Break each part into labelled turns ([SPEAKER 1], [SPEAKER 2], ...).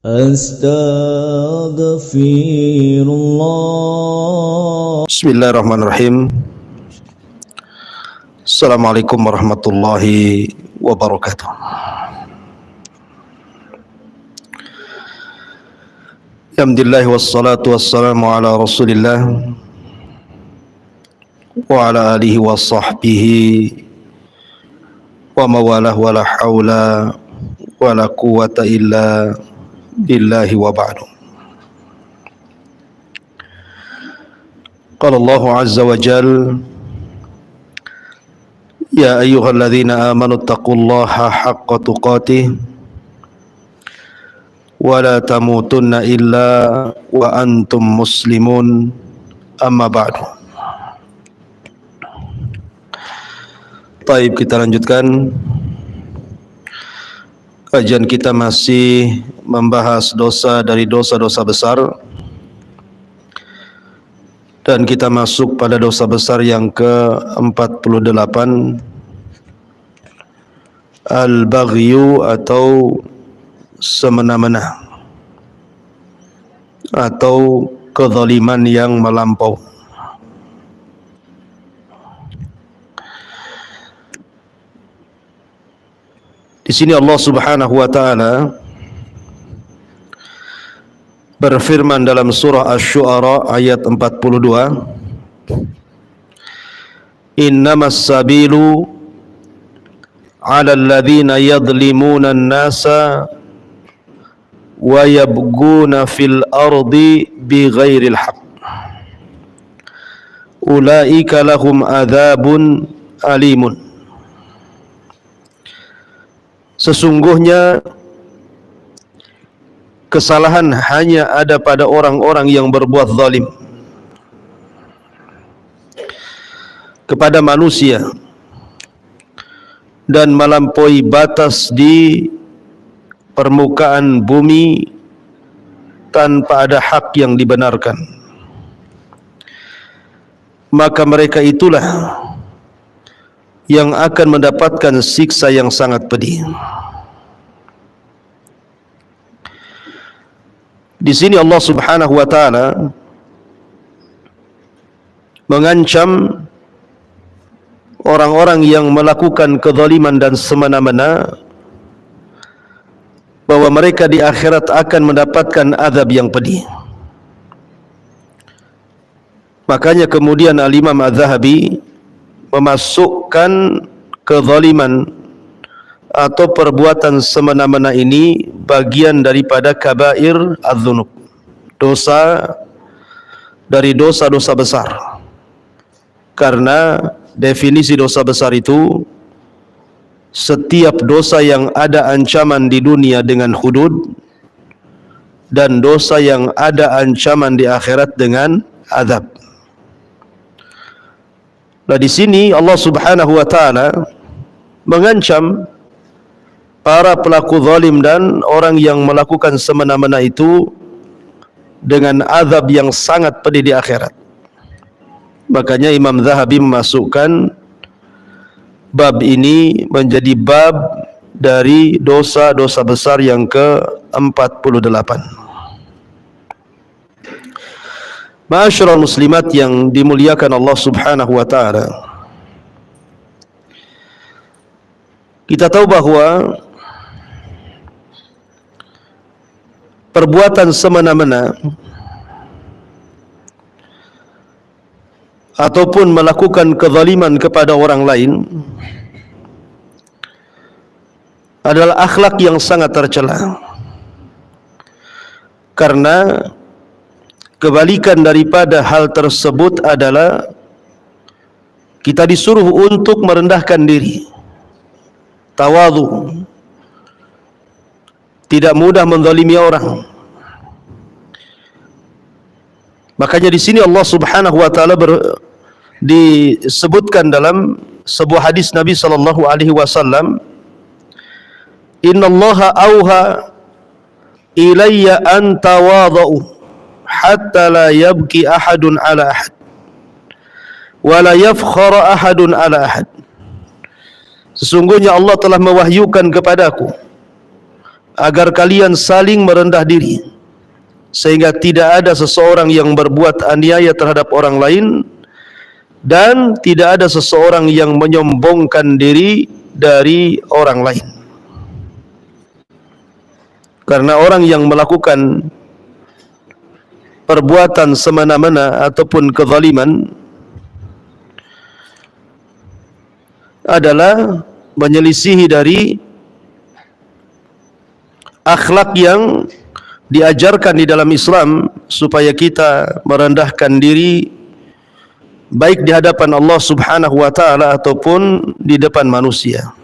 [SPEAKER 1] Astaghfirullah.
[SPEAKER 2] Bismillahirrahmanirrahim. Assalamualaikum warahmatullahi wabarakatuh. Alhamdulillah wassalatu wassalamu ala Rasulillah wa ala alihi wa sahbihi wa mawalah wa la hawla wa la quwwata illa billahi wa ba'du. Qala Allah azza wa jalla: Ya ayyuhalladzina amanu taqullaha haqqa tuqatih wa la tamutunna illa wa antum muslimun, amma ba'du. Baik, kita lanjutkan kajian kita, masih membahas dosa dari dosa-dosa besar, dan kita masuk pada dosa besar yang ke-48, al-baghyu atau semena-mena atau kezaliman yang melampau. Di sini Allah Subhanahu wa taala berfirman dalam surah Asy-Syu'ara ayat 42, Innamas sabilu 'alal ladzina yadhlimuna an-nasa wa yabghuna fil ardi bighairil haqq ulaika lahum adzabun alimun. Sesungguhnya kesalahan hanya ada pada orang-orang yang berbuat zalim kepada manusia dan melampaui batas di permukaan bumi tanpa ada hak yang dibenarkan. Maka mereka itulah yang akan mendapatkan siksa yang sangat pedih. Di sini Allah Subhanahu wa taala mengancam orang-orang yang melakukan kezaliman dan semena-mena bahwa mereka di akhirat akan mendapatkan azab yang pedih. Makanya kemudian Al-Imam Az-Zahabi memasukkan kezaliman atau perbuatan semena-mena ini bagian daripada kabair adz-dzunub, dosa dari dosa-dosa besar. Karena definisi dosa besar itu setiap dosa yang ada ancaman di dunia dengan hudud, dan dosa yang ada ancaman di akhirat dengan azab. Nah, di sini Allah Subhanahu wa taala mengancam para pelaku zalim dan orang yang melakukan semena-mena itu dengan azab yang sangat pedih di akhirat. Makanya Imam Zahabi memasukkan bab ini menjadi bab dari dosa-dosa besar yang ke-48. Ma'asyiral muslimat yang dimuliakan Allah Subhanahu wa taala, kita tahu bahwa perbuatan semena-mena ataupun melakukan kezaliman kepada orang lain adalah akhlak yang sangat tercela. Karena kebalikan daripada hal tersebut adalah kita disuruh untuk merendahkan diri, tawadhu, tidak mudah menzalimi orang. Makanya di sini Allah Subhanahu wa taala disebutkan dalam sebuah hadis Nabi sallallahu alaihi wasallam, Innallaha auha ilayya an tawadhu hatta la yabki ahadun ala ahad wa la yafkhara ahadun ala ahad. Sesungguhnya Allah telah mewahyukan kepadaku agar kalian saling merendah diri, sehingga tidak ada seseorang yang berbuat aniaya terhadap orang lain, dan tidak ada seseorang yang menyombongkan diri dari orang lain. Karena orang yang melakukan perbuatan semena-mena ataupun kezaliman adalah menyelisihi dari akhlak yang diajarkan di dalam Islam, supaya kita merendahkan diri baik di hadapan Allah Subhanahu wa taala ataupun di depan manusia.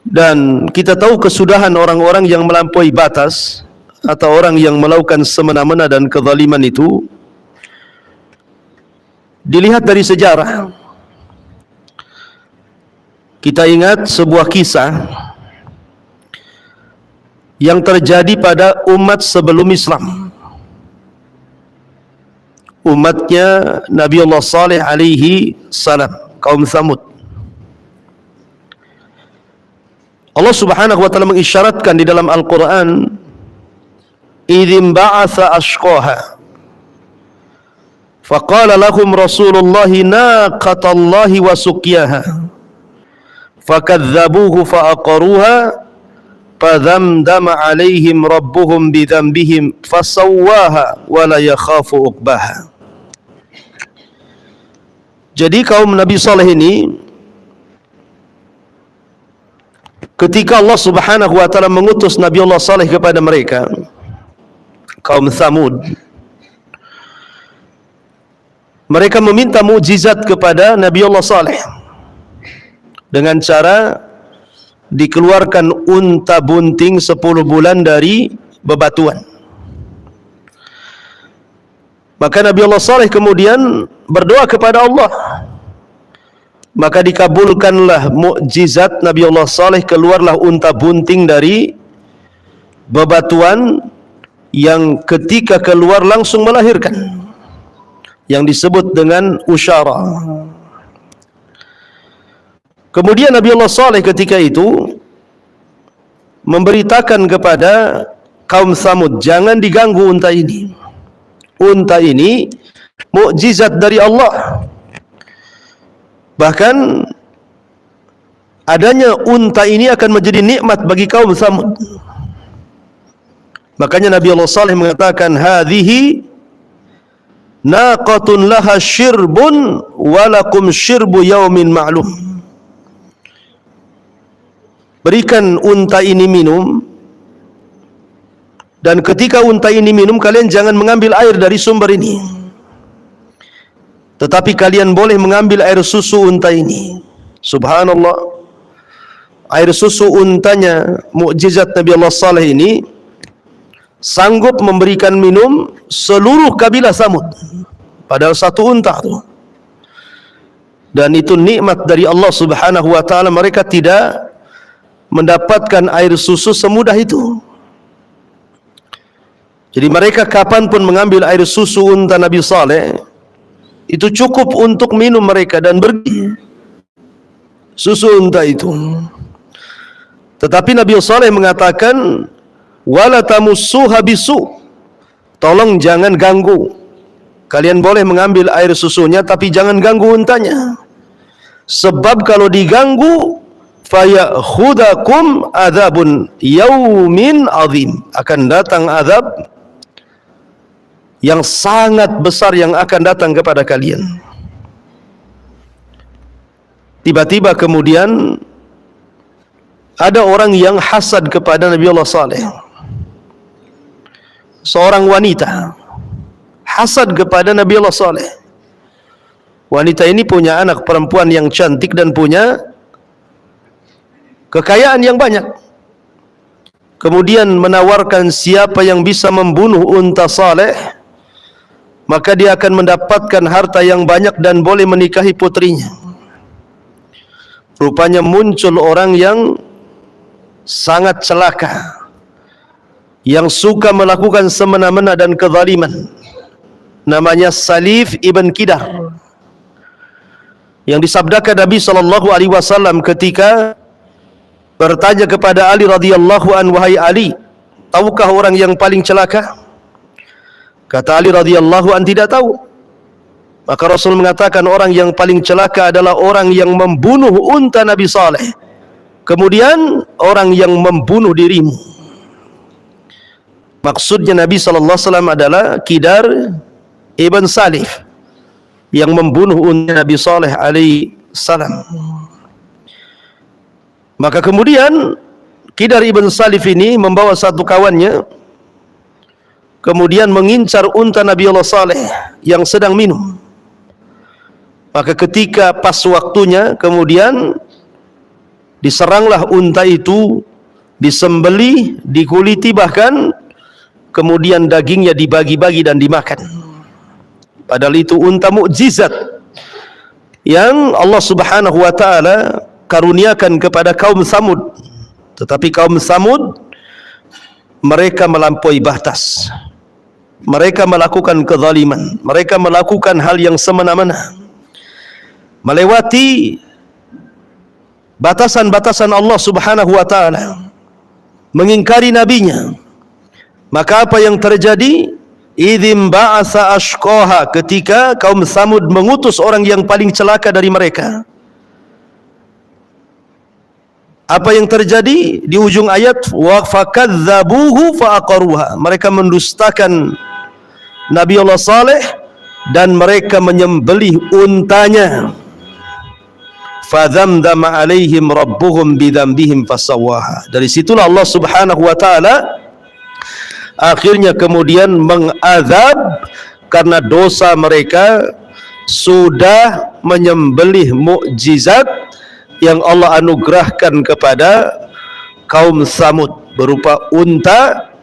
[SPEAKER 2] Dan kita tahu kesudahan orang-orang yang melampaui batas atau orang yang melakukan semena-mena dan kezaliman itu dilihat dari sejarah. Kita ingat sebuah kisah yang terjadi pada umat sebelum Islam, umatnya Nabi Allah Saleh alaihi salam, kaum Thamud. Allah Subhanahu wa taala mengisyaratkan di dalam Al-Qur'an, idzim ba'atha ashqaha faqala lahum Rasulullah naqatallahi wa suqyaha fakadzabuhu faaqaruha fadhamdama 'alaihim rabbuhum bidzambihim fasawwaha wa la yakhafu uqbaha. Jadi kaum Nabi Saleh ini, ketika Allah Subhanahu wa taala mengutus Nabi Allah Saleh kepada mereka, kaum Thamud, mereka meminta mukjizat kepada Nabi Allah Saleh dengan cara dikeluarkan unta bunting 10 bulan dari bebatuan. Maka Nabi Allah Saleh kemudian berdoa kepada Allah, maka dikabulkanlah mukjizat Nabi Allah Saleh, keluarlah unta bunting dari bebatuan yang ketika keluar langsung melahirkan, yang disebut dengan usyara. Kemudian Nabi Allah Saleh ketika itu memberitakan kepada kaum Thamud, jangan diganggu unta ini. Unta ini mukjizat dari Allah. Bahkan adanya unta ini akan menjadi nikmat bagi kaum Thamud. Makanya Nabi Allah Saleh mengatakan, hadhihi naqatun laha syirbun walakum syirbu yaumin ma'lum. Berikan unta ini minum, dan ketika unta ini minum, kalian jangan mengambil air dari sumber ini, tetapi kalian boleh mengambil air susu unta ini. Subhanallah, air susu untanya mukjizat Nabi Allah Saleh ini sanggup memberikan minum seluruh kabilah Thamud, padahal satu unta itu. Dan itu nikmat dari Allah Subhanahu wa taala. Mereka tidak mendapatkan air susu semudah itu. Jadi mereka kapanpun mengambil air susu unta Nabi Saleh, itu cukup untuk minum mereka dan pergi susu unta itu. Tetapi Nabi Saleh mengatakan, wala tamussuha bisu, tolong jangan ganggu. Kalian boleh mengambil air susunya, tapi jangan ganggu untanya, sebab kalau diganggu fayakhudakum adzabun yaumin azim, akan datang azab yang sangat besar yang akan datang kepada kalian. Tiba-tiba kemudian ada orang yang hasad kepada Nabi Allah Saleh. Seorang wanita hasad kepada Nabi Allah Saleh. Wanita ini punya anak perempuan yang cantik dan punya kekayaan yang banyak. Kemudian menawarkan siapa yang bisa membunuh unta Saleh, maka dia akan mendapatkan harta yang banyak dan boleh menikahi putrinya. Rupanya muncul orang yang sangat celaka, yang suka melakukan semena-mena dan kezaliman. Namanya Salif ibn Kidar, yang disabdakan Nabi SAW ketika bertanya kepada Ali radhiyallahu an, wahai Ali, tahukah orang yang paling celaka? Kata Ali radhiyallahu an, tidak tahu. Maka Rasul mengatakan, orang yang paling celaka adalah orang yang membunuh unta Nabi Saleh, kemudian orang yang membunuh dirimu. Maksudnya Nabi SAW adalah Kidar ibn Salif yang membunuh unta Nabi Saleh alaihi salam. Maka kemudian Kidar ibn Salif ini membawa satu kawannya, kemudian mengincar unta Nabi Allah Saleh yang sedang minum. Maka ketika pas waktunya, kemudian diseranglah unta itu, disembelih, dikuliti bahkan, kemudian dagingnya dibagi-bagi dan dimakan. Padahal itu unta mukjizat yang Allah Subhanahu wa taala karuniakan kepada kaum Samud. Tetapi kaum Samud, mereka melampaui batas. Mereka melakukan kezaliman, mereka melakukan hal yang semena-mena, melewati batasan-batasan Allah Subhanahu wa taala, mengingkari nabinya. Maka apa yang terjadi? Idzim ba'asa ashqaha, ketika kaum Samud mengutus orang yang paling celaka dari mereka. Apa yang terjadi di ujung ayat? Wa fakadzabuhu faaqaruha, mereka mendustakan Nabi Allah Saleh dan mereka menyembelih untanya. Fadzamdama alaihim rabbuhum bidzambihim fasawwaha. Dari situlah Allah Subhanahu wa taala akhirnya kemudian mengazab karena dosa mereka sudah menyembelih mukjizat yang Allah anugerahkan kepada kaum Samud berupa unta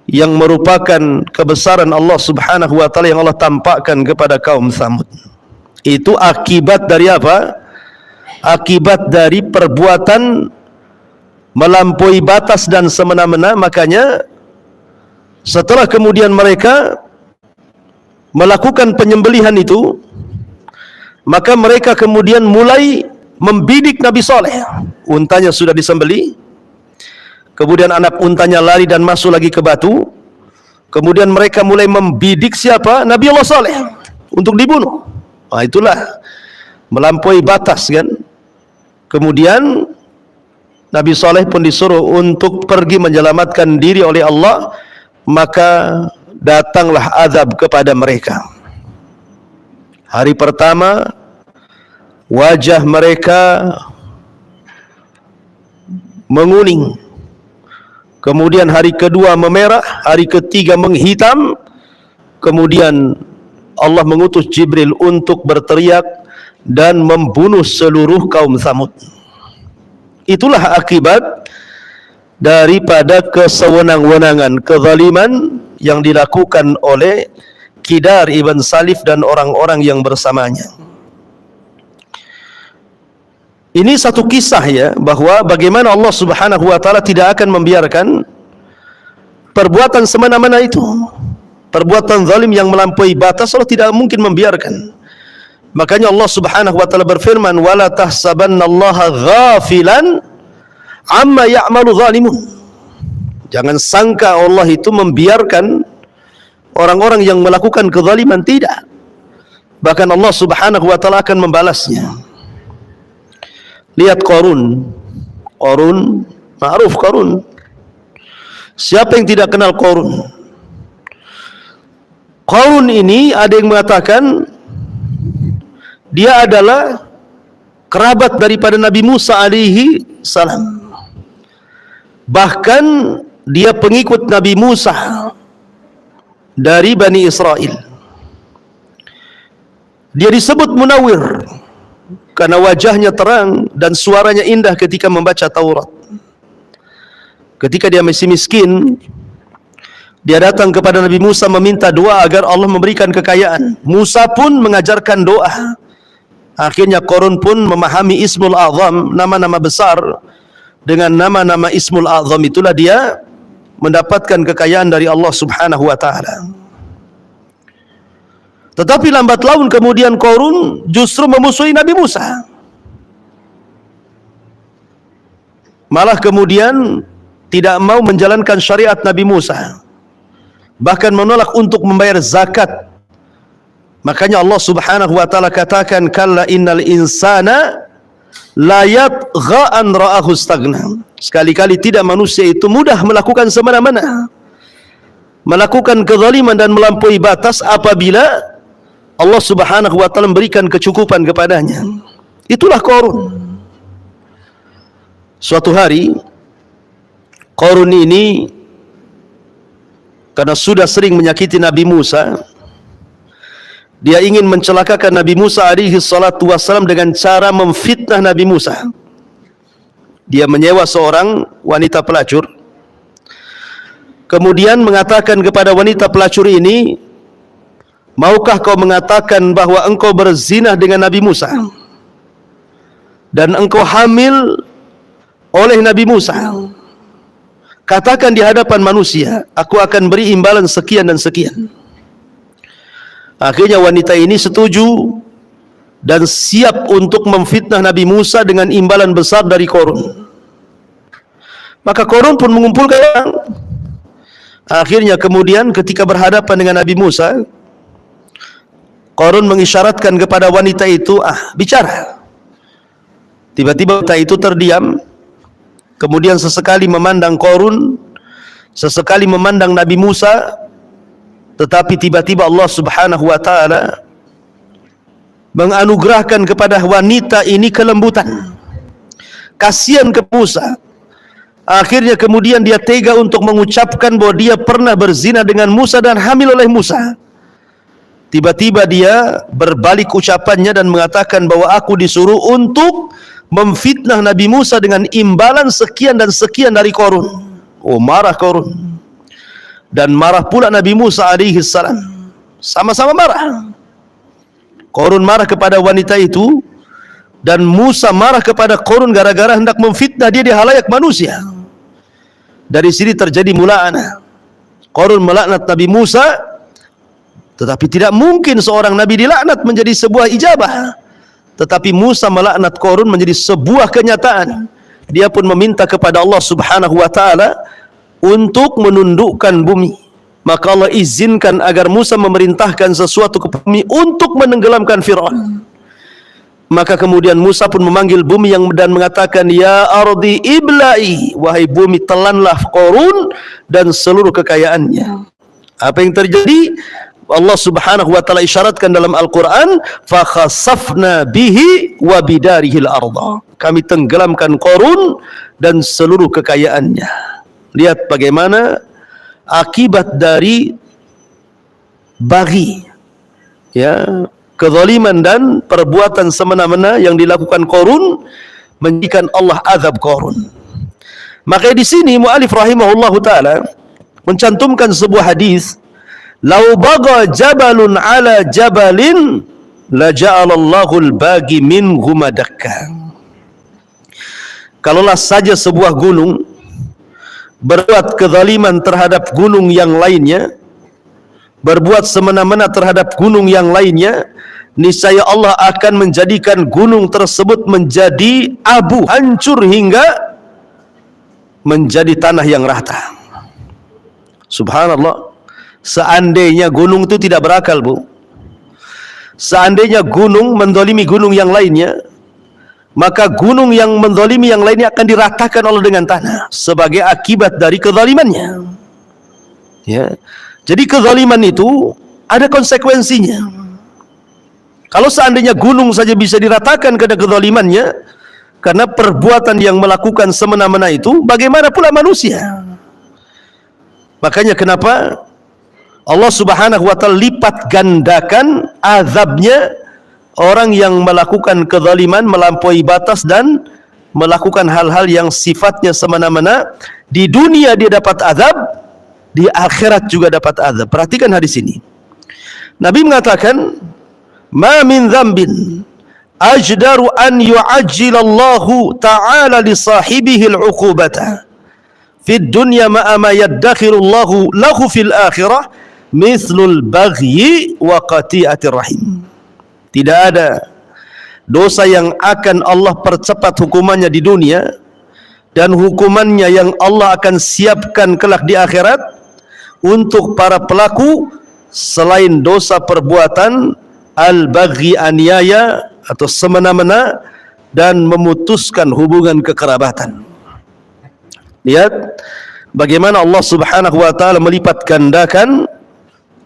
[SPEAKER 2] yang merupakan kebesaran Allah Subhanahu wa taala yang Allah tampakkan kepada kaum Samud. Itu akibat dari apa? Akibat dari perbuatan melampaui batas dan semena-mena. Makanya setelah kemudian mereka melakukan penyembelihan itu, maka mereka kemudian mulai membidik Nabi Saleh. Untanya sudah disembelih, kemudian anak untanya lari dan masuk lagi ke batu. Kemudian mereka mulai membidik siapa? Nabi Allah Saleh untuk dibunuh. Nah, itulah melampaui batas kan. Kemudian Nabi Saleh pun disuruh untuk pergi menyelamatkan diri oleh Allah, maka datanglah azab kepada mereka. Hari pertama wajah mereka menguning, kemudian hari kedua memerah, hari ketiga menghitam. Kemudian Allah mengutus Jibril untuk berteriak dan membunuh seluruh kaum Samud. Itulah akibat daripada kesewenang-wenangan, kezaliman yang dilakukan oleh Kidar ibn Salif dan orang-orang yang bersamanya. Ini satu kisah ya, bahwa bagaimana Allah Subhanahu wa taala tidak akan membiarkan perbuatan semena-mena itu, perbuatan zalim yang melampaui batas, Allah tidak mungkin membiarkan. Makanya Allah Subhanahu wa taala berfirman, wala tahsabannallaha ghafilan amma ya'malu zalimun. Jangan sangka Allah itu membiarkan orang-orang yang melakukan kezaliman, tidak. Bahkan Allah Subhanahu wa taala akan membalasnya. Lihat Qarun. Qarun, ma'ruf Qarun. Siapa yang tidak kenal Qarun? Qarun ini ada yang mengatakan dia adalah kerabat daripada Nabi Musa alaihi salam. Bahkan dia pengikut Nabi Musa dari Bani Israel. Dia disebut Munawwir karena wajahnya terang dan suaranya indah ketika membaca Taurat. Ketika dia masih miskin, dia datang kepada Nabi Musa meminta doa agar Allah memberikan kekayaan. Musa pun mengajarkan doa. Akhirnya Qarun pun memahami Ismul A'zam, nama-nama besar. Dengan nama-nama Ismul A'zam itulah dia mendapatkan kekayaan dari Allah Subhanahu wa taala. Tetapi lambat laun kemudian Qarun justru memusuhi Nabi Musa. malah kemudian tidak mau menjalankan syariat Nabi Musa, bahkan menolak untuk membayar zakat. Makanya Allah Subhanahu wa taala katakan, kalla innal insana la yatgha an ra'ahu istaghna. Sekali-kali tidak manusia itu mudah melakukan semena-mena, melakukan kezaliman dan melampaui batas apabila Allah Subhanahu wa taala memberikan kecukupan kepadanya. Itulah Qarun. Suatu hari Qarun ini karena sudah sering menyakiti Nabi Musa, dia ingin mencelakakan Nabi Musa alaihi salatu wassalam dengan cara memfitnah Nabi Musa. Dia menyewa seorang wanita pelacur, kemudian mengatakan kepada wanita pelacur ini, maukah kau mengatakan bahwa engkau berzina dengan Nabi Musa dan engkau hamil oleh Nabi Musa? Katakan di hadapan manusia, aku akan beri imbalan sekian dan sekian. Akhirnya wanita ini setuju dan siap untuk memfitnah Nabi Musa dengan imbalan besar dari Qarun. Maka Qarun pun mengumpulkan orang. Akhirnya kemudian ketika berhadapan dengan Nabi Musa, Qarun mengisyaratkan kepada wanita itu, bicara. Tiba-tiba wanita itu terdiam, kemudian sesekali memandang Qarun, sesekali memandang Nabi Musa. Tetapi tiba-tiba Allah Subhanahu wa taala menganugerahkan kepada wanita ini kelembutan, kasihan ke Musa. Akhirnya kemudian dia tega untuk mengucapkan bahwa dia pernah berzina dengan Musa dan hamil oleh Musa. Tiba-tiba dia berbalik ucapannya dan mengatakan bahwa aku disuruh untuk memfitnah Nabi Musa dengan imbalan sekian dan sekian dari Qarun. Oh, marah Qarun. Dan marah pula Nabi Musa alaihi salam. Sama-sama marah. Qarun marah kepada wanita itu, dan Musa marah kepada Qarun gara-gara hendak memfitnah dia di halayak manusia. Dari sini terjadi mula'anah. Qarun melaknat Nabi Musa, tetapi tidak mungkin seorang nabi dilaknat menjadi sebuah ijabah. Tetapi Musa melaknat Qarun menjadi sebuah kenyataan. Dia pun meminta kepada Allah Subhanahu wa taala untuk menundukkan bumi. Maka Allah izinkan agar Musa memerintahkan sesuatu ke bumi untuk menenggelamkan Fir'aun. Maka kemudian Musa pun memanggil bumi dan mengatakan, ya ardi ibla'i, wahai bumi telanlah Qarun dan seluruh kekayaannya. Apa yang terjadi? Allah Subhanahu wa taala isyaratkan dalam Al-Qur'an, fa khasafna bihi wa bidarihil arda. Kami tenggelamkan Qarun dan seluruh kekayaannya. Lihat bagaimana akibat dari baghi, ya, kezaliman dan perbuatan semena-mena yang dilakukan Qarun menjadikan Allah azab Qarun. Maka di sini mu'alif rahimahullahu taala mencantumkan sebuah hadis, "Lau baga jabalun ala jabalin la ja'alallahu al-bagi minhu madakka." Kalaulah saja sebuah gunung berbuat kezaliman terhadap gunung yang lainnya, berbuat semena-mena terhadap gunung yang lainnya, niscaya Allah akan menjadikan gunung tersebut menjadi abu, hancur hingga menjadi tanah yang rata. Subhanallah. Seandainya gunung itu tidak berakal, Bu, seandainya gunung mendolimi gunung yang lainnya, maka gunung yang menzalimi yang lainnya akan diratakan Allah dengan tanah sebagai akibat dari kezalimannya. Ya. Jadi kezaliman itu ada konsekuensinya. Kalau seandainya gunung saja bisa diratakan karena kezalimannya, karena perbuatan yang melakukan semena-mena itu, bagaimana pula manusia? Makanya kenapa Allah Subhanahu wa taala lipat gandakan azabnya orang yang melakukan kezaliman, melampaui batas dan melakukan hal-hal yang sifatnya semena-mena. Di dunia dia dapat azab, di akhirat juga dapat azab. Perhatikan hadis ini. Nabi mengatakan, "Ma min dzambin ajdaru an yu'ajjilallahu ta'ala li sahibihi al-'uqubata fid dunya ma'a ma yaddakhirullahu lahu fil akhirah mithlul baghyi wa qati'atir rahim." Tidak ada dosa yang akan Allah percepat hukumannya di dunia dan hukumannya yang Allah akan siapkan kelak di akhirat untuk para pelaku selain dosa perbuatan al-baghi, aniaya atau semena-mena, dan memutuskan hubungan kekerabatan. Lihat bagaimana Allah Subhanahu wa taala melipat gandakan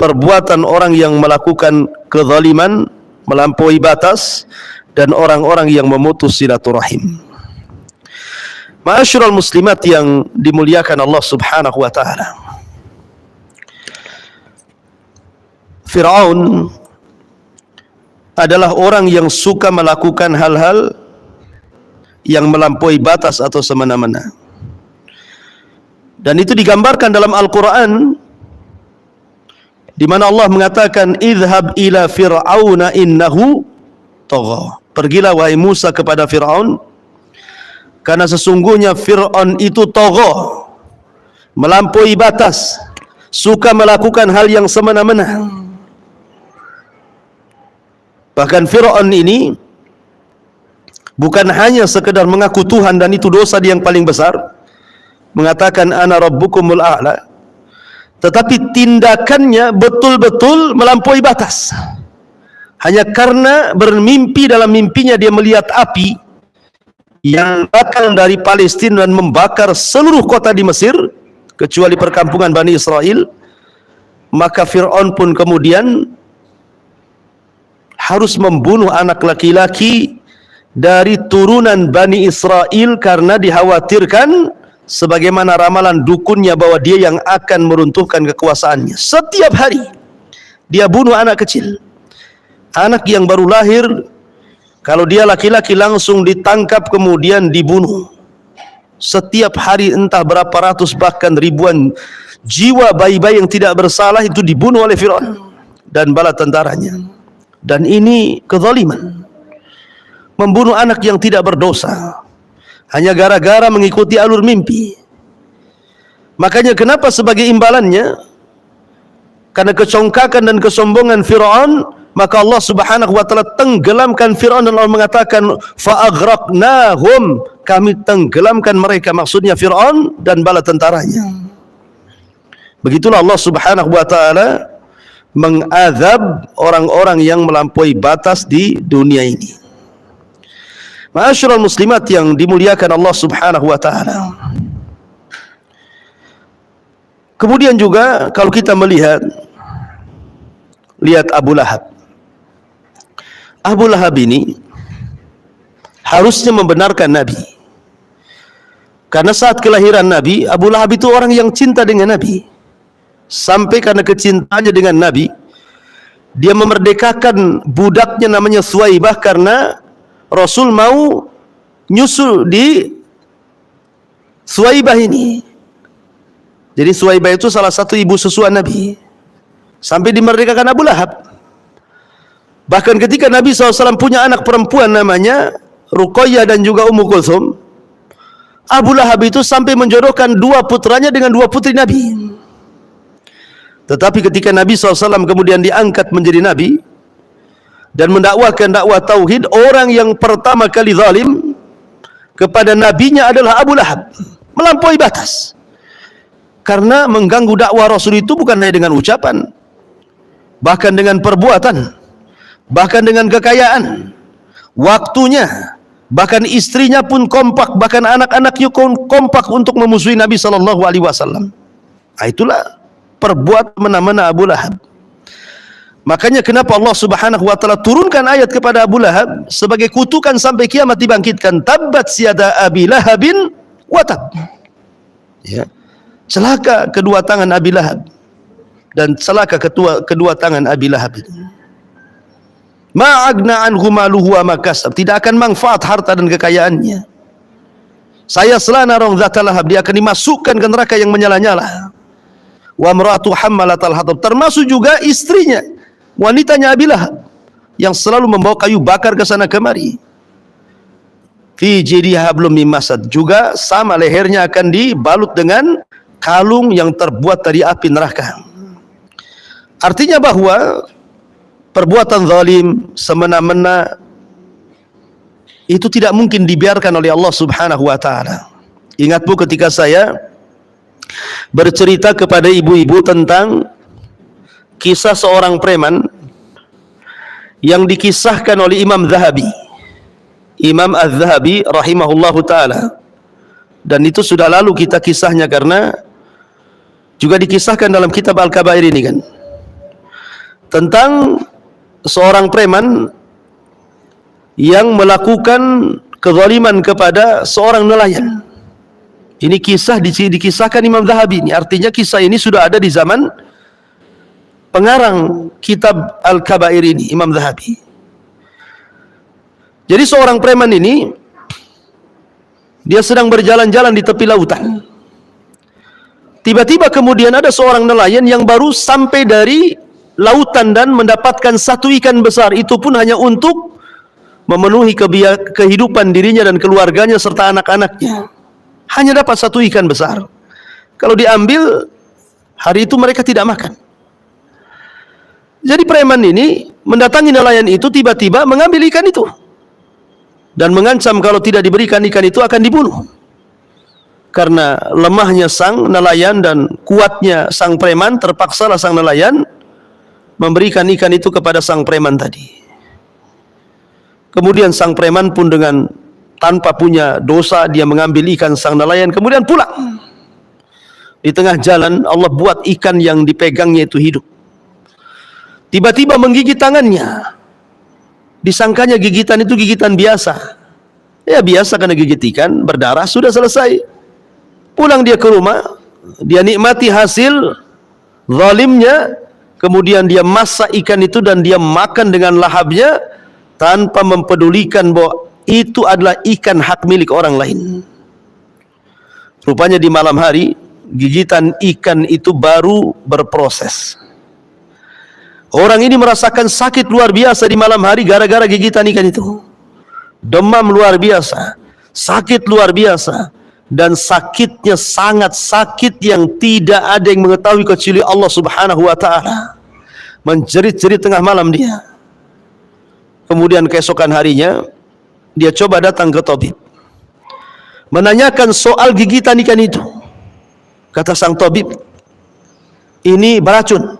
[SPEAKER 2] perbuatan orang yang melakukan kezaliman, melampaui batas, dan orang-orang yang memutus silaturahim. Ma'asyiral muslimat yang dimuliakan Allah Subhanahu wa taala. Fir'aun adalah orang yang suka melakukan hal-hal yang melampaui batas atau semena-mena. Dan itu digambarkan dalam Al-Quran, di mana Allah mengatakan, idhab ila fir'auna innahu tagha. Pergilah wahai Musa kepada Fir'aun, karena sesungguhnya Fir'aun itu tagha, melampaui batas, suka melakukan hal yang semena-mena. Bahkan Fir'aun ini bukan hanya sekedar mengaku Tuhan, dan itu dosa dia yang paling besar, mengatakan ana rabbukumul a'la, tetapi tindakannya betul-betul melampaui batas. Hanya karena bermimpi, dalam mimpinya dia melihat api yang datang dari Palestina dan membakar seluruh kota di Mesir kecuali perkampungan Bani Israel, maka Fir'aun pun kemudian harus membunuh anak laki-laki dari turunan Bani Israel karena dikhawatirkan sebagaimana ramalan dukunnya bahwa dia yang akan meruntuhkan kekuasaannya. Setiap hari dia bunuh anak kecil, anak yang baru lahir. Kalau dia laki-laki langsung ditangkap kemudian dibunuh. Setiap hari entah berapa ratus bahkan ribuan jiwa bayi-bayi yang tidak bersalah itu dibunuh oleh Fir'aun dan bala tentaranya. Dan ini kezaliman, membunuh anak yang tidak berdosa hanya gara-gara mengikuti alur mimpi. Makanya kenapa sebagai imbalannya, karena kecongkakan dan kesombongan Fir'aun, maka Allah Subhanahu wa taala tenggelamkan Fir'aun, dan Allah mengatakan fa'aghraqnahum, kami tenggelamkan mereka, maksudnya Fir'aun dan bala tentaranya. Begitulah Allah Subhanahu wa taala mengazab orang-orang yang melampaui batas di dunia ini. Ma'asyiral muslimat yang dimuliakan Allah Subhanahu wa taala. Kemudian juga kalau kita melihat, lihat Abu Lahab. Abu Lahab ini harusnya membenarkan Nabi. Karena saat kelahiran Nabi, Abu Lahab itu orang yang cinta dengan Nabi. Sampai karena kecintaannya dengan Nabi, dia memerdekakan budaknya namanya Suwaibah, karena Rasul mau nyusul di Suwaibah ini. Jadi Suwaibah itu salah satu ibu susuan Nabi. Sampai dimerdekakan Abu Lahab. Bahkan ketika Nabi SAW punya anak perempuan namanya Ruqayyah dan juga Ummu Kulthum, Abu Lahab itu sampai menjodohkan dua putranya dengan dua putri Nabi. Tetapi ketika Nabi SAW kemudian diangkat menjadi Nabi dan mendakwahkan dakwah tauhid, orang yang pertama kali zalim kepada nabinya adalah Abu Lahab, melampaui batas. Karena mengganggu dakwah Rasul itu bukan hanya dengan ucapan, bahkan dengan perbuatan, bahkan dengan kekayaan, waktunya, bahkan istrinya pun kompak, bahkan anak-anaknya kompak untuk memusuhi Nabi SAW. Nah, itulah perbuatan mana-mana Abu Lahab. Makanya kenapa Allah Subhanahu wa taala turunkan ayat kepada Abu Lahab sebagai kutukan sampai kiamat dibangkitkan, tabbat siada Abi Lahabin wa tab. Ya. Celaka kedua tangan Abi Lahab, dan celaka kedua tangan Abi Lahab itu. Ma'agna anhu maluhu wa makasab, tidak akan manfaat harta dan kekayaannya. Saya selana rong zata lahab, dia akan dimasukkan ke neraka yang menyala-nyala. Wa imra'atu hammalatal hatab, termasuk juga istrinya, wanitanya Abi Lahab, yang selalu membawa kayu bakar ke sana kemari. Fi jidha hablum min masad, juga sama lehernya akan dibalut dengan kalung yang terbuat dari api neraka. Artinya bahwa perbuatan zalim, semena-mena itu tidak mungkin dibiarkan oleh Allah Subhanahu wa taala. Ingat Bu, ketika saya bercerita kepada ibu-ibu tentang kisah seorang preman yang dikisahkan oleh Imam Zahabi, Imam Az-Zahabi rahimahullahu ta'ala, dan itu sudah lalu kita kisahnya karena juga dikisahkan dalam kitab Al-Kabair ini kan, tentang seorang preman yang melakukan kezaliman kepada seorang nelayan. Ini kisah dikisahkan Imam Zahabi ini, artinya kisah ini sudah ada di zaman pengarang kitab Al-Kabair ini, Imam Zahabi. Jadi seorang preman ini, dia sedang berjalan-jalan di tepi lautan. Tiba-tiba kemudian ada seorang nelayan yang baru sampai dari lautan dan mendapatkan satu ikan besar, itu pun hanya untuk memenuhi kehidupan dirinya dan keluarganya serta anak-anaknya. Hanya dapat satu ikan besar. Kalau diambil, hari itu mereka tidak makan. Jadi preman ini mendatangi nelayan itu, tiba-tiba mengambil ikan itu dan mengancam kalau tidak diberikan ikan itu akan dibunuh. Karena lemahnya sang nelayan dan kuatnya sang preman, terpaksalah sang nelayan memberikan ikan itu kepada sang preman tadi. Kemudian sang preman pun dengan tanpa punya dosa, dia mengambil ikan sang nelayan, kemudian pulang. Di tengah jalan Allah buat ikan yang dipegangnya itu hidup. Tiba-tiba menggigit tangannya. Disangkanya gigitan itu gigitan biasa. Ya biasa, karena gigit ikan berdarah, sudah selesai. Pulang dia ke rumah, dia nikmati hasil zalimnya, kemudian dia masak ikan itu dan dia makan dengan lahapnya tanpa mempedulikan bahwa itu adalah ikan hak milik orang lain. Rupanya di malam hari gigitan ikan itu baru berproses. Orang ini merasakan sakit luar biasa di malam hari gara-gara gigitan ikan itu. Demam luar biasa, sakit luar biasa, dan sakitnya sangat sakit yang tidak ada yang mengetahui kecuali Allah Subhanahu wa ta'ala. Menjerit-jerit tengah malam dia. Kemudian keesokan harinya dia coba datang ke tabib, menanyakan soal gigitan ikan itu. Kata sang tabib, ini beracun.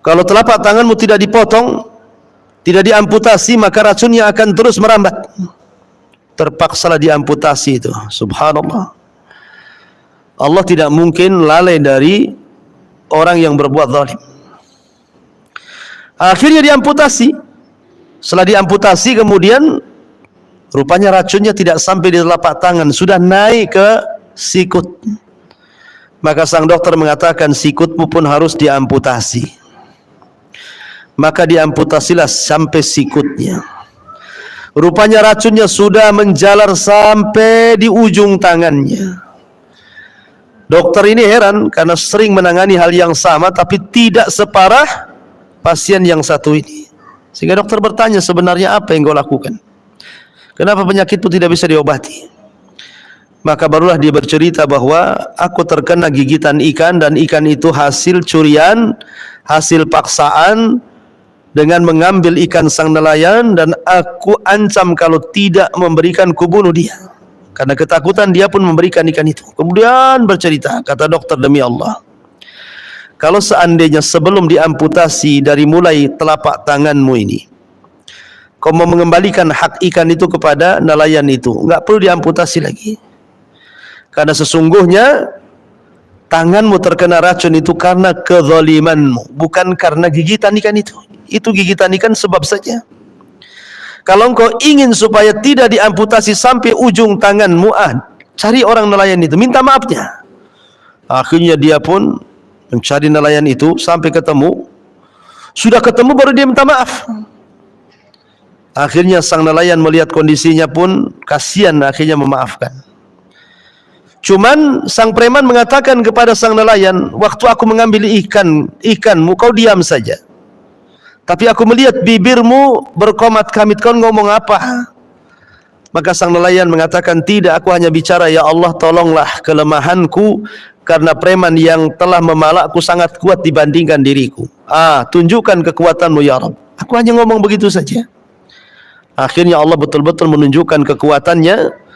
[SPEAKER 2] Kalau telapak tanganmu tidak dipotong, tidak diamputasi, maka racunnya akan terus merambat. Terpaksalah diamputasi itu. Subhanallah. Allah tidak mungkin lalai dari orang yang berbuat zalim. Akhirnya diamputasi. Setelah diamputasi kemudian rupanya racunnya tidak sampai di telapak tangan, sudah naik ke sikut. Maka sang dokter mengatakan sikutmu pun harus diamputasi. Maka diamputasilah sampai sikutnya. Rupanya racunnya sudah menjalar sampai di ujung tangannya. Dokter ini heran karena sering menangani hal yang sama tapi tidak separah pasien yang satu ini. Sehingga dokter bertanya, sebenarnya apa yang kau lakukan? Kenapa penyakitmu tidak bisa diobati? Maka barulah dia bercerita bahwa aku terkena gigitan ikan, dan ikan itu hasil curian, hasil paksaan dengan mengambil ikan sang nelayan, dan aku ancam kalau tidak memberikan kubunuh dia. Karena ketakutan dia pun memberikan ikan itu. Kemudian bercerita, kata dokter, demi Allah, kalau seandainya sebelum diamputasi dari mulai telapak tanganmu ini, kau mau mengembalikan hak ikan itu kepada nelayan itu, enggak perlu diamputasi lagi. Karena sesungguhnya tanganmu terkena racun itu karena kezalimanmu, bukan karena gigitan ikan itu. Itu gigitan ikan sebab saja. Kalau engkau ingin supaya tidak diamputasi sampai ujung tanganmu, cari orang nelayan itu, minta maafnya. Akhirnya dia pun mencari nelayan itu sampai ketemu. Sudah ketemu baru dia minta maaf. Akhirnya sang nelayan melihat kondisinya pun kasihan, akhirnya memaafkan. Cuman sang preman mengatakan kepada sang nelayan, waktu aku mengambil ikanmu kau diam saja. Tapi aku melihat bibirmu berkomat-kamit, kau ngomong apa? Maka sang nelayan mengatakan, tidak, aku hanya bicara, ya Allah tolonglah kelemahanku, karena preman yang telah memalakku sangat kuat dibandingkan diriku. Tunjukkan kekuatanmu ya Rabb. Aku hanya ngomong begitu saja. Akhirnya Allah betul-betul menunjukkan kekuatannya.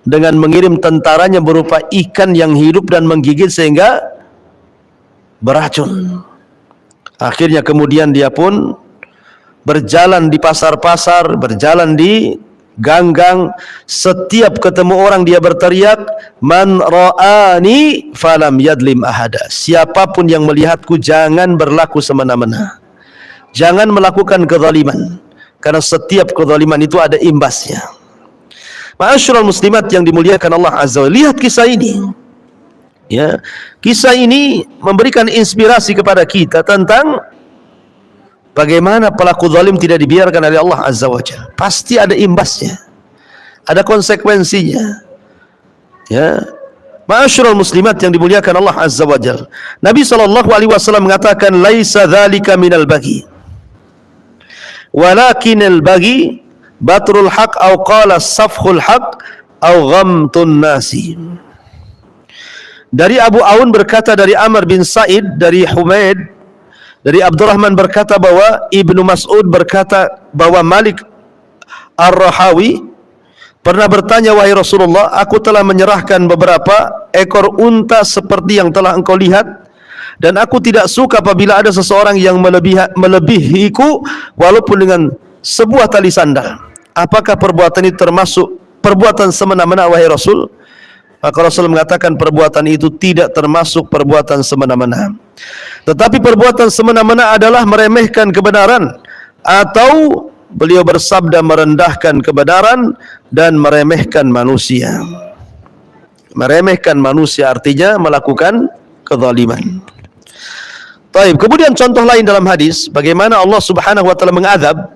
[SPEAKER 2] dengan mengirim tentaranya berupa ikan yang hidup dan menggigit sehingga beracun. Akhirnya kemudian dia pun berjalan di pasar-pasar, berjalan di gang-gang, setiap ketemu orang dia berteriak, man ra'ani falam yadlim ahada. Siapapun yang melihatku jangan berlaku semena-mena. Jangan melakukan kezaliman, karena setiap kezaliman itu ada imbasnya. Ma'asyiral muslimat yang dimuliakan Allah Azza wa Jalla, lihat kisah ini. Ya, kisah ini memberikan inspirasi kepada kita tentang bagaimana pelaku zalim tidak dibiarkan oleh Allah Azza wa Jalla. Pasti ada imbasnya, ada konsekuensinya. Ya, ma'asyiral muslimat yang dimuliakan Allah Azza wa Jalla, Nabi SAW mengatakan, laisa dzalika minal baghi, walakinal baghi batrul haq au qala safhul haq au ghamtun nasi. Dari Abu Aun berkata, dari Amr bin Sa'id, dari Humaid, dari Abdurrahman berkata bahwa Ibnu Mas'ud berkata bahwa Malik Ar-Rahawi pernah bertanya, wahai Rasulullah, aku telah menyerahkan beberapa ekor unta seperti yang telah engkau lihat, dan aku tidak suka apabila ada seseorang yang melebihiku walaupun dengan sebuah tali sandal. Apakah perbuatan itu termasuk perbuatan semena-mena, wahai Rasul? Maka Rasul mengatakan perbuatan itu tidak termasuk perbuatan semena-mena. Tetapi perbuatan semena-mena adalah meremehkan kebenaran, atau beliau bersabda merendahkan kebenaran dan meremehkan manusia. Meremehkan manusia artinya melakukan kezaliman. Baik, kemudian contoh lain dalam hadis bagaimana Allah Subhanahu wa taala mengadab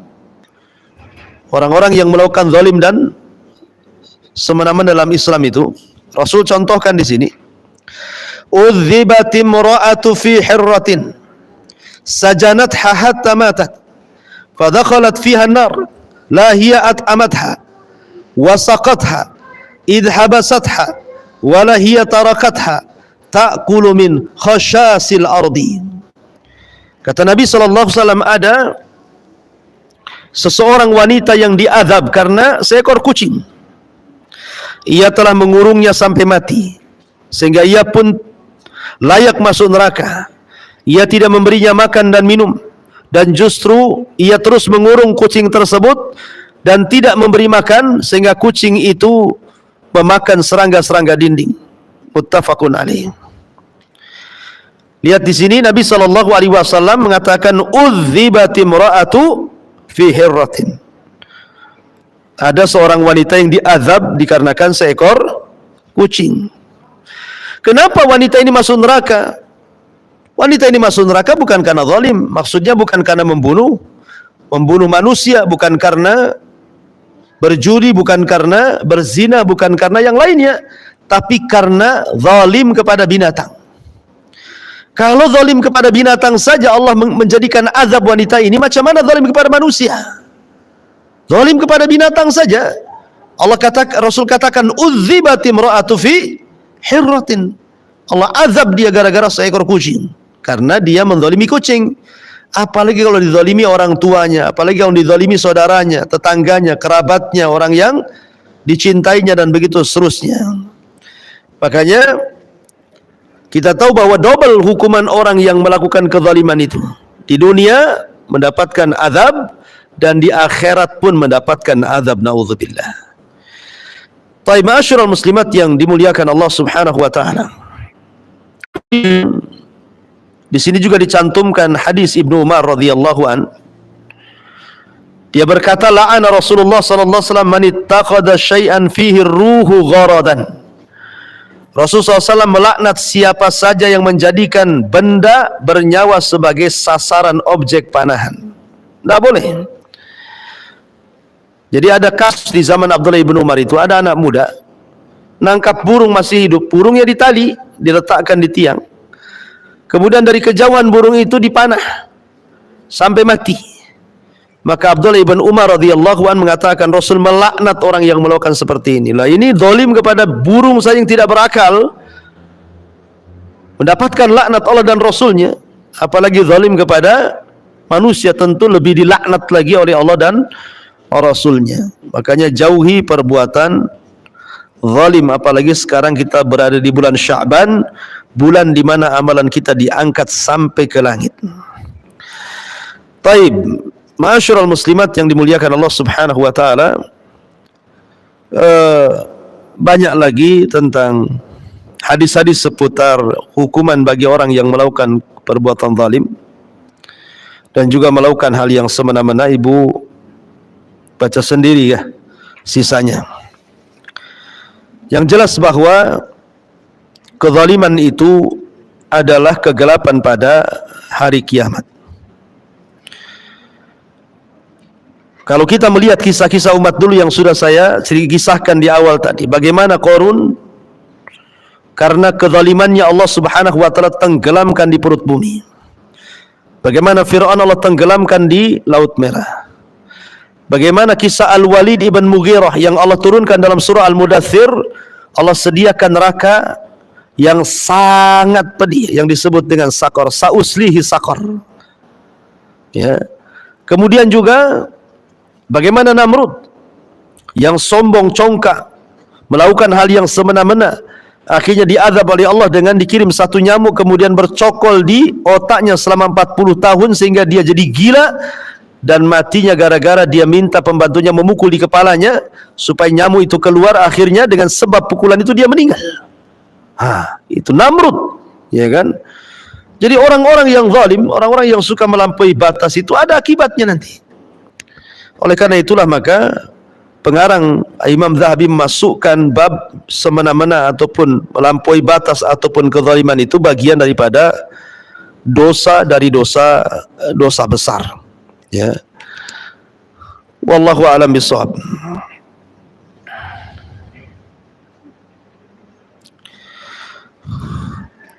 [SPEAKER 2] orang-orang yang melakukan zalim dan semena-mena dalam Islam itu. Rasul contohkan di sini, udhibat imra'atu fi hirratin sajanatha hatta matat fadakhalat fiha an-nar la hiya at'amatha wa saqatha idh habasatha wa la hiya tarakatha ta'kulu min khashasil ardi. Kata Nabi sallallahu alaihi wasallam, ada seseorang wanita yang diazab karena seekor kucing. Ia telah mengurungnya sampai mati, sehingga ia pun layak masuk neraka. Ia tidak memberinya makan dan minum, dan justru ia terus mengurung kucing tersebut dan tidak memberi makan, sehingga kucing itu memakan serangga-serangga dinding. Muttafaqun alaih. Lihat di sini Nabi SAW mengatakan udhibatim ra'atu fi hirratin. Ada seorang wanita yang diazab dikarenakan seekor kucing. Kenapa wanita ini masuk neraka? Wanita ini masuk neraka bukan karena zalim, maksudnya bukan karena membunuh manusia, bukan karena berjudi, bukan karena berzina, bukan karena yang lainnya, tapi karena zalim kepada binatang. Kalau zalim kepada binatang saja Allah menjadikan azab wanita ini, macam mana zalim kepada manusia? Zalim kepada binatang saja Rasul katakan udhibatim ra'atu fi hirratin. Allah azab dia gara-gara seekor kucing, karena dia menzalimi kucing. Apalagi kalau dizalimi orang tuanya, apalagi kalau dizalimi saudaranya, tetangganya, kerabatnya, orang yang dicintainya, dan begitu seterusnya. Makanya kita tahu bahwa double hukuman orang yang melakukan kezaliman itu. Di dunia mendapatkan azab, dan di akhirat pun mendapatkan azab, naudzubillah. Taib, ma'asyiral muslimat yang dimuliakan Allah Subhanahu wa taala. Di sini juga dicantumkan hadis Ibnu Umar radhiyallahu an. Dia berkata, la'ana Rasulullah sallallahu alaihi wasallam man ittaqada syai'an fihi ruhu gharadan. Rasulullah SAW melaknat siapa saja yang menjadikan benda bernyawa sebagai sasaran objek panahan. Tidak boleh. Jadi ada kasus di zaman Abdullah ibn Umar itu, ada anak muda nangkap burung masih hidup, burungnya ditali, diletakkan di tiang. Kemudian dari kejauhan burung itu dipanah sampai mati. Maka Abdullah ibn Umar radhiyallahu an mengatakan, Rasul melaknat orang yang melakukan seperti ini. Lah, ini zalim kepada burung saja yang tidak berakal, mendapatkan laknat Allah dan Rasulnya, apalagi zalim kepada manusia, tentu lebih dilaknat lagi oleh Allah dan Rasulnya. Makanya jauhi perbuatan zalim, apalagi sekarang kita berada di bulan Sya'ban, bulan di mana amalan kita diangkat sampai ke langit. Taib, ma'asyiral muslimat yang dimuliakan Allah Subhanahu wa taala, banyak lagi tentang hadis-hadis seputar hukuman bagi orang yang melakukan perbuatan zalim dan juga melakukan hal yang semena-mena. Ibu baca sendiri ya sisanya. Yang jelas bahwa kezaliman itu adalah kegelapan pada hari kiamat. Kalau kita melihat kisah-kisah umat dulu yang sudah saya kisahkan di awal tadi, bagaimana Qarun karena kezalimannya Allah Subhanahu wa taala tenggelamkan di perut bumi. Bagaimana Fir'aun Allah tenggelamkan di Laut Merah. Bagaimana kisah Al-Walid ibn Mughirah yang Allah turunkan dalam surah Al-Mudaththir, Allah sediakan neraka yang sangat pedih yang disebut dengan sakor, sauslihi sakor. Ya. Kemudian juga bagaimana Namrud yang sombong congkak melakukan hal yang semena-mena, akhirnya diazab oleh Allah dengan dikirim satu nyamuk kemudian bercokol di otaknya selama 40 tahun sehingga dia jadi gila, dan matinya gara-gara dia minta pembantunya memukul di kepalanya supaya nyamuk itu keluar. Akhirnya dengan sebab pukulan itu dia meninggal. Itu Namrud, ya kan? Jadi orang-orang yang zalim, orang-orang yang suka melampaui batas itu ada akibatnya nanti. Oleh karena itulah maka pengarang Imam Zahabi memasukkan bab semena-mena ataupun melampaui batas ataupun kezaliman itu bagian daripada dosa dari dosa besar. Ya. Wallahu a'lam bishawab.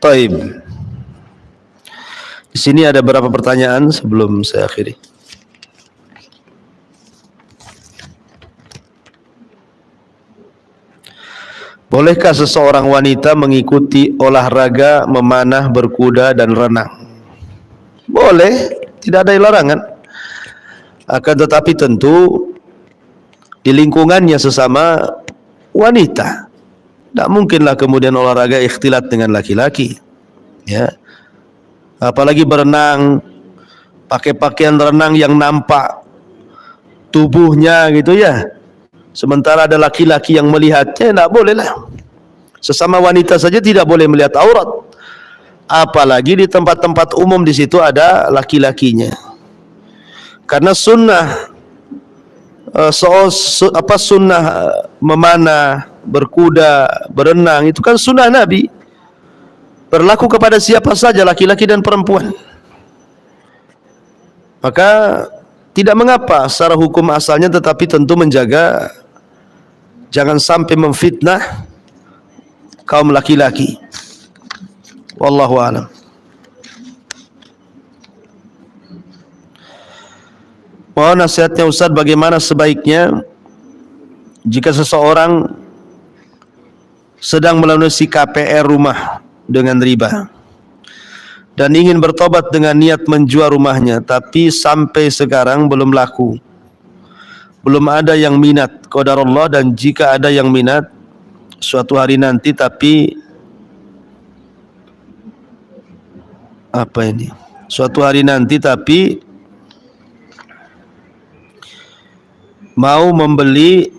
[SPEAKER 2] Taib. Di sini ada beberapa pertanyaan sebelum saya akhiri. Bolehkah seseorang wanita mengikuti olahraga memanah, berkuda dan renang? Boleh, tidak ada larangan. Akan tetapi tentu di lingkungannya sesama wanita. Tak mungkinlah kemudian olahraga ikhtilat dengan laki-laki. Ya. Apalagi berenang pakai pakaian renang yang nampak tubuhnya gitu ya. Sementara ada laki-laki yang melihatnya, tidak boleh lah. Sesama wanita saja tidak boleh melihat aurat. Apalagi di tempat-tempat umum, di situ ada laki-lakinya. Karena sunnah sunnah memanah, berkuda, berenang itu kan sunnah Nabi. Berlaku kepada siapa saja, laki-laki dan perempuan. Maka tidak mengapa secara hukum asalnya, tetapi tentu menjaga jangan sampai memfitnah kaum laki-laki. Wallahu a'lam. Mohon nasihatnya Ustaz, bagaimana sebaiknya jika seseorang sedang melunasi KPR rumah dengan riba dan ingin bertobat dengan niat menjual rumahnya, tapi sampai sekarang belum laku, belum ada yang minat, qadarullah, dan jika ada yang minat suatu hari nanti, tapi suatu hari nanti tapi mau membeli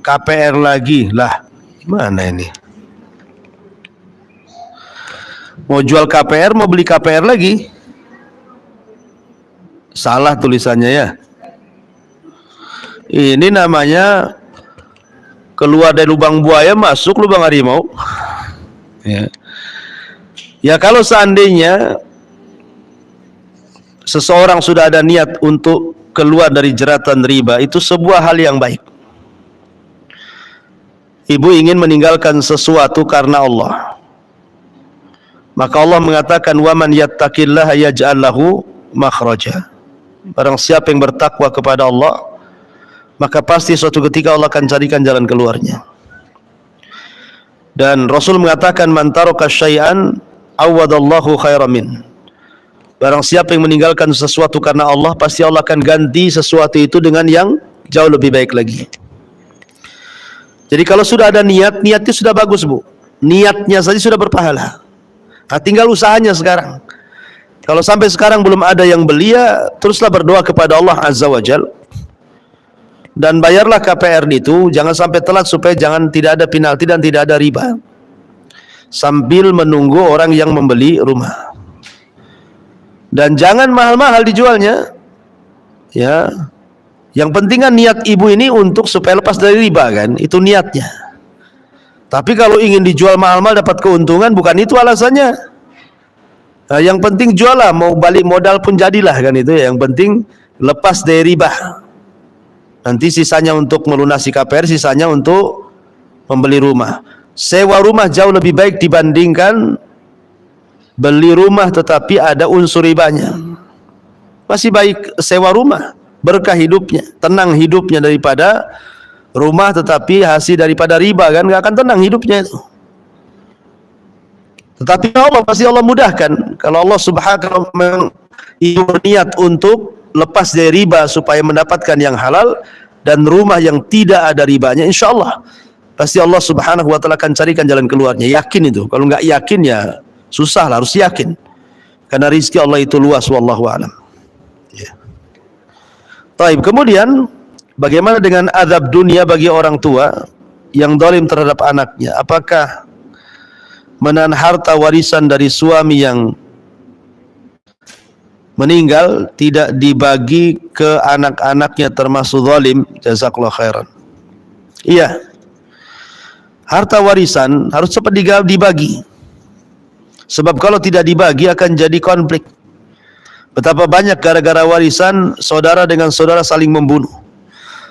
[SPEAKER 2] KPR lagi lah. Gimana ini? Mau jual KPR, mau beli KPR lagi? Salah tulisannya ya. Ini namanya keluar dari lubang buaya, masuk lubang harimau. Ya kalau seandainya seseorang sudah ada niat untuk keluar dari jeratan riba, itu sebuah hal yang baik. Ibu ingin meninggalkan sesuatu karena Allah, maka Allah mengatakan, wa man yattaqillaha yaj'al lahu makhraja. Barang siapa yang bertakwa kepada Allah, maka pasti suatu ketika Allah akan carikan jalan keluarnya. Dan Rasul mengatakan, man taraka syai'an awadallahu khairan min. Barang siapa yang meninggalkan sesuatu karena Allah, pasti Allah akan ganti sesuatu itu dengan yang jauh lebih baik lagi. Jadi kalau sudah ada niat, niatnya sudah bagus Bu. Niatnya saja sudah berpahala. Nah, tinggal usahanya sekarang. Kalau sampai sekarang belum ada yang beli, ya teruslah berdoa kepada Allah Azza wa Jal. Dan bayarlah KPR itu, jangan sampai telat supaya tidak ada penalti dan tidak ada riba. Sambil menunggu orang yang membeli rumah. Dan jangan mahal-mahal dijualnya. Ya. Yang penting kan niat ibu ini untuk supaya lepas dari riba kan, itu niatnya. Tapi kalau ingin dijual mahal-mahal dapat keuntungan, bukan itu alasannya. Nah, yang penting jual lah, mau balik modal pun jadilah kan itu ya. Yang penting lepas dari riba. Nanti sisanya untuk melunasi KPR, sisanya untuk membeli rumah. Sewa rumah jauh lebih baik dibandingkan beli rumah tetapi ada unsur ribanya. Masih baik sewa rumah, berkah hidupnya, tenang hidupnya, daripada rumah tetapi hasil daripada riba kan, nggak akan tenang hidupnya itu. Tetapi Allah pasti Allah mudahkan. Kalau Allah subhanahu wa ta'ala berniat untuk lepas dari riba supaya mendapatkan yang halal dan rumah yang tidak ada ribanya, insya Allah pasti Allah subhanahu wa ta'ala akan carikan jalan keluarnya. Yakin itu. Kalau nggak yakin ya susah lah, harus yakin. Karena rizki Allah itu luas, wallahu a'lam. Ya. Baik, kemudian bagaimana dengan azab dunia bagi orang tua yang zalim terhadap anaknya? Apakah menahan harta warisan dari suami yang meninggal tidak dibagi ke anak-anaknya termasuk zalim? Jazakallahu khairan. Iya. Harta warisan harus cepat dibagi. Sebab kalau tidak dibagi akan jadi konflik. Betapa banyak gara-gara warisan saudara dengan saudara saling membunuh,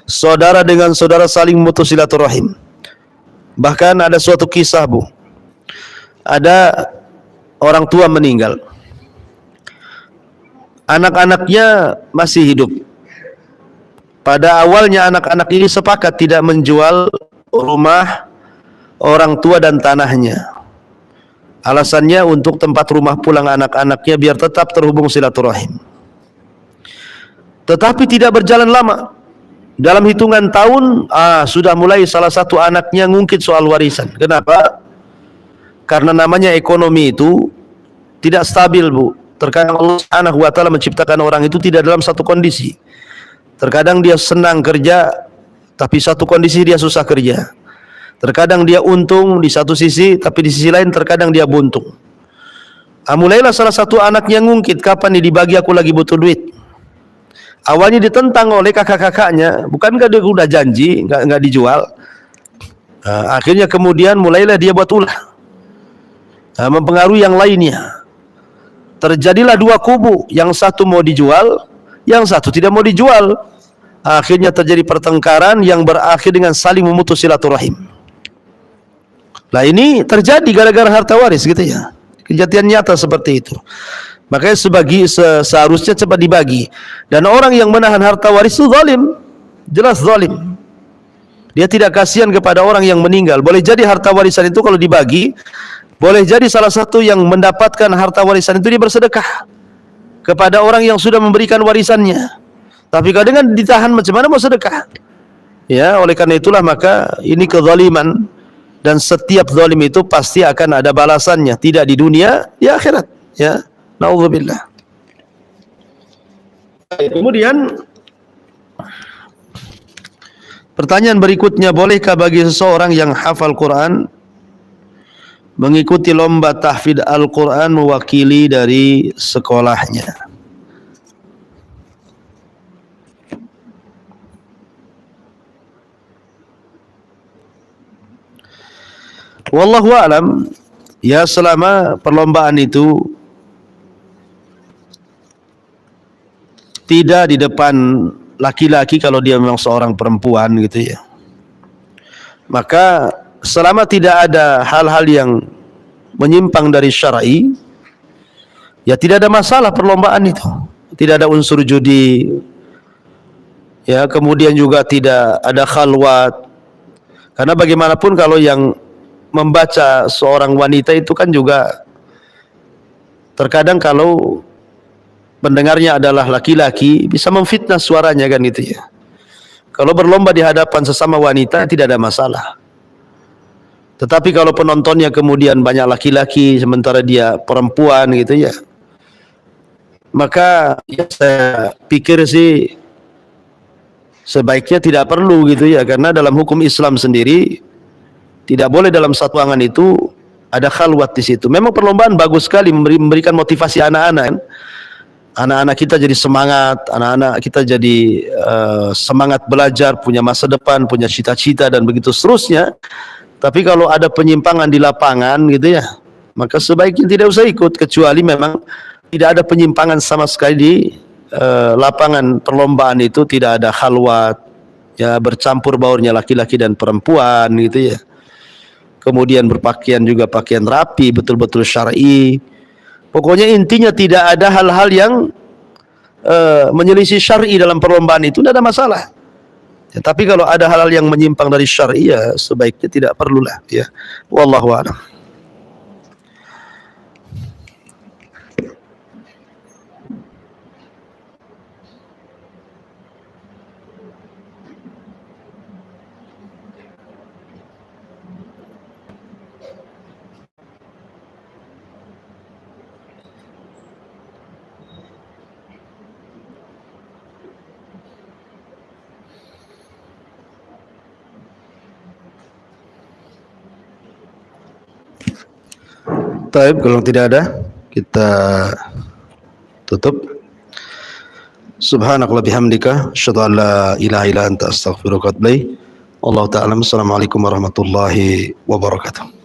[SPEAKER 2] saudara dengan saudara saling memutus silaturahim. Bahkan ada suatu kisah Bu, ada orang tua meninggal, anak-anaknya masih hidup. Pada awalnya anak-anak ini sepakat tidak menjual rumah orang tua dan tanahnya. Alasannya untuk tempat rumah pulang anak-anaknya biar tetap terhubung silaturahim. Tetapi tidak berjalan lama. Dalam hitungan tahun, sudah mulai salah satu anaknya ngungkit soal warisan. Kenapa? Karena namanya ekonomi itu tidak stabil Bu. Terkadang Allah Subhanahu wa ta'ala menciptakan orang itu tidak dalam satu kondisi. Terkadang dia senang kerja, tapi satu kondisi dia susah kerja. Terkadang dia untung di satu sisi, tapi di sisi lain terkadang dia buntung. Mulailah salah satu anaknya ngungkit, kapan nih dibagi, aku lagi butuh duit. Awalnya ditentang oleh kakak-kakaknya, bukankah dia udah janji nggak dijual? Akhirnya kemudian mulailah dia buat ulah, mempengaruhi yang lainnya. Terjadilah dua kubu, yang satu mau dijual, yang satu tidak mau dijual. Akhirnya terjadi pertengkaran yang berakhir dengan saling memutus silaturahim. Nah ini terjadi gara-gara harta waris gitu ya. Kejadian nyata seperti itu. Makanya seharusnya cepat dibagi. Dan orang yang menahan harta waris itu zalim. Jelas zalim. Dia tidak kasihan kepada orang yang meninggal. Boleh jadi harta warisan itu kalau dibagi, boleh jadi salah satu yang mendapatkan harta warisan itu dia bersedekah kepada orang yang sudah memberikan warisannya. Tapi kalau dengan ditahan, macam mana mau sedekah? Ya, oleh karena itulah maka ini kezaliman. Dan setiap zalim itu pasti akan ada balasannya, tidak di dunia, di akhirat. Ya, naudzubillah. Kemudian pertanyaan berikutnya, bolehkah bagi seseorang yang hafal Quran mengikuti lomba tahfidz Al-Quran mewakili dari sekolahnya? Wallahu a'lam. Ya, selama perlombaan itu tidak di depan laki-laki, kalau dia memang seorang perempuan gitu ya, maka selama tidak ada hal-hal yang menyimpang dari syar'i, ya tidak ada masalah perlombaan itu. Tidak ada unsur judi, ya, kemudian juga tidak ada khalwat. Karena bagaimanapun kalau yang membaca seorang wanita itu kan juga terkadang kalau pendengarnya adalah laki-laki bisa memfitnah suaranya kan gitu ya. Kalau berlomba di hadapan sesama wanita tidak ada masalah. Tetapi kalau penontonnya kemudian banyak laki-laki sementara dia perempuan gitu ya, maka ya saya pikir sih sebaiknya tidak perlu gitu ya, karena dalam hukum Islam sendiri tidak boleh dalam satu ruangan itu ada khalwat di situ. Memang perlombaan bagus sekali memberikan motivasi anak-anak kan? Anak-anak kita jadi semangat, anak-anak kita jadi semangat belajar, punya masa depan, punya cita-cita dan begitu seterusnya. Tapi kalau ada penyimpangan di lapangan gitu ya, maka sebaiknya tidak usah ikut, kecuali memang tidak ada penyimpangan sama sekali di lapangan perlombaan itu, tidak ada khalwat, ya bercampur baurnya laki-laki dan perempuan gitu ya. Kemudian berpakaian juga pakaian rapi, betul-betul syar'i. Pokoknya intinya tidak ada hal-hal yang menyelisih syar'i dalam perlombaan itu, tidak ada masalah. Ya, tapi kalau ada hal-hal yang menyimpang dari syar'i ya sebaiknya tidak perlulah ya. Wallahu a'lam. Baik, kalau tidak ada kita tutup. Subhanakallah bihamdika asyhadu an la ilaha illa anta astaghfiruka wa atubu ilaik. Wallahu ta'ala. Assalamualaikum warahmatullahi wabarakatuh.